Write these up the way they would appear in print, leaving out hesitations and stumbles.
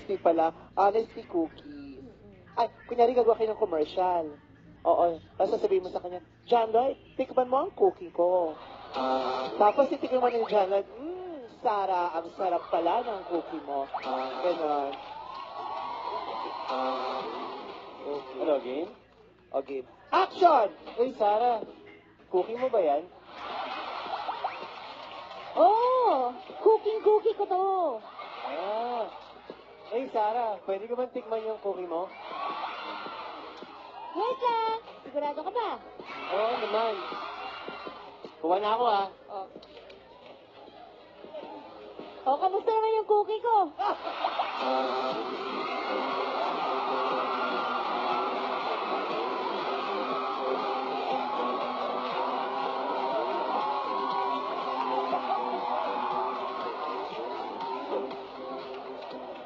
honesty pala. Honesty cookie. Ay, kunyari gagawa kayo ng commercial. Oo. Tapos sasabihin mo sa kanya, John Lloyd, tikman mo ang cookie ko. Tapos titikman mo ng John Lloyd, Sarah, ang sarap pala ng cookie mo. Ganon. Okay. Ano, game? O, game. Action! Uy, Sarah, cookie mo ba yan? Oh, cookie ko to. Hey, Sarah, pwede ko man tikman yung cookie mo? Wait lang. Sigurado ka ba? Oo naman. Kuha na ako, ha? Oh, kamusta naman yung cookie ko?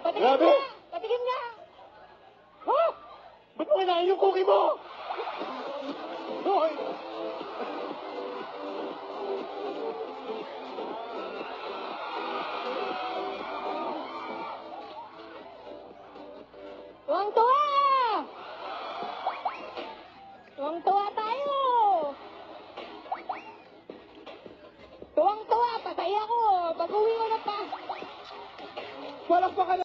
Patikim Grabe! nga! Patikim nga! Ha? Ba't mo kinain yung cookie mo? Hoy! Tuwang-tuwa! Tuwang-tuwa tayo! Tuwang-tuwa! Patay ako! Pag-uwi ko na pa! Palakpakan